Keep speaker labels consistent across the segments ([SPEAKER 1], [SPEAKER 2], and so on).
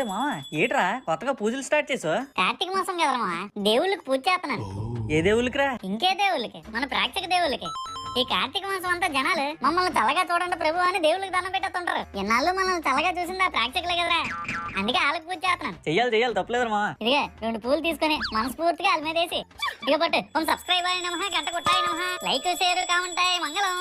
[SPEAKER 1] మామ ఏట్రా కొత్తగా పూజలు స్టార్ట్ చేసావు?
[SPEAKER 2] కార్తీక మాసం కదమ్మా, దేవుళ్ళకి పూజ చేస్తున్నాను.
[SPEAKER 1] ఏ దేవుళ్ళకిరా?
[SPEAKER 2] ఇంకే దేవుళ్ళకి, మన ప్రేక్షక దేవుళ్ళకి. ఈ కార్తీక మాసం అంతా జనాలు మమ్మల్ని చల్లగా చూడండి ప్రభు అని దేవుళ్ళకి దండం పెట్టేస్తుంటారు. ఎన్నాళ్ళు మనల్ని చల్లగా చూసింది ఆ ప్రేక్షకులే కదరా, అందుకే వాళ్ళకి పూజ చేస్తున్నాను.
[SPEAKER 1] చెయ్యాలి తప్పలేదు మామ.
[SPEAKER 2] ఇదిగా 2 పూలు తీసుకొని మనస్ఫూర్తిగా వాళ్ళ మీద వేసి ఇక పట్టు. సబ్స్క్రైబ్ అయిన గంట కొట్టాయి, లైక్ షేర్ కామెంట్ మంగళం.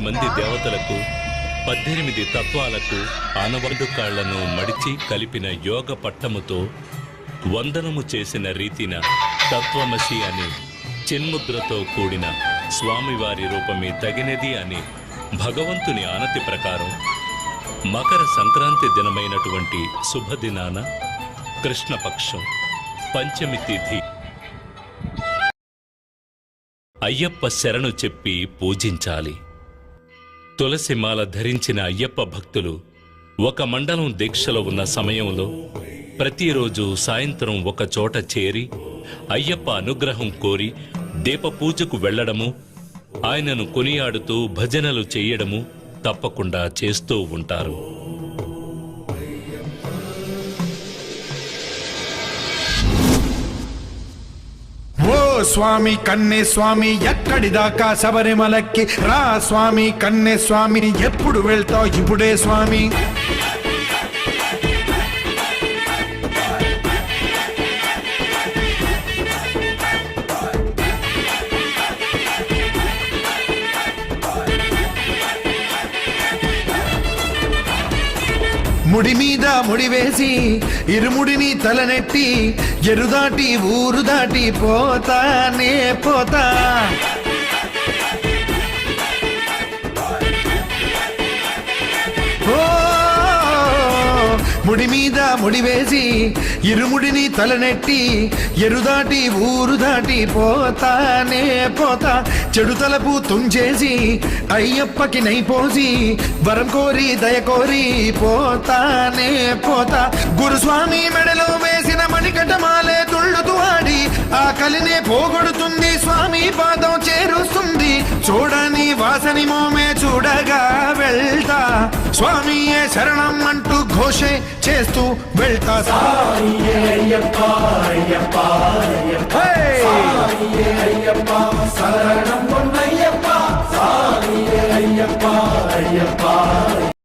[SPEAKER 3] మంది దేవతలకు 18 తత్వాలకు ఆనవండు కాళ్లను మడిచి కలిపిన యోగ పట్టముతో వందనము చేసిన రీతిన తత్వమసి అని చిన్ముద్రతో కూడిన స్వామివారి రూపమే తగినది అని భగవంతుని ఆనతి ప్రకారం మకర సంక్రాంతి దినమైనటువంటి శుభదినాన కృష్ణపక్షం పంచమి తిథి అయ్యప్ప శరణు చెప్పి పూజించాలి. తులసిమాల ధరించిన అయ్యప్ప భక్తులు ఒక మండలం దీక్షలో ఉన్న సమయంలో ప్రతిరోజు సాయంత్రం ఒక చోట చేరి అయ్యప్ప అనుగ్రహం కోరి దీపపూజకు వెళ్లడము, ఆయనను కొనియాడుతూ భజనలు చెయ్యడము తప్పకుండా చేస్తూ ఉంటారు.
[SPEAKER 4] స్వామి కన్నే స్వామి ఎక్కడి దాకా శబరిమలకి రా స్వామి కన్నే స్వామి ఎప్పుడు వెళ్తావు ఇప్పుడే స్వామి. ముడి మీద ముడి వేసి ఇరుముడిని తలనెట్టి ఎరుదాటి ఊరు దాటి పోతానే పోతా. ముడి మీద ముడి వేసి ఇరుముడిని తలనెట్టి ఎరుదాటి ఊరు దాటి పోతానే పోతా. చెడు తలపు తుంచేసి అయ్యప్పకి నైపోసి వరం కోరి దయ కోరి పోతానే పోతా. గురుస్వామి మెడలో వేసిన మణికటమాలే తుళ్ళుతూ ఆడి ఆ కలినే పోగొడుతుంది, స్వామి పాదం చేరుస్తుంది. చూడని వాసని మోమే చూడగా వెళ్తా, స్వామియే శరణం అంటూ ఘోషే చేస్తూ వెళ్తా.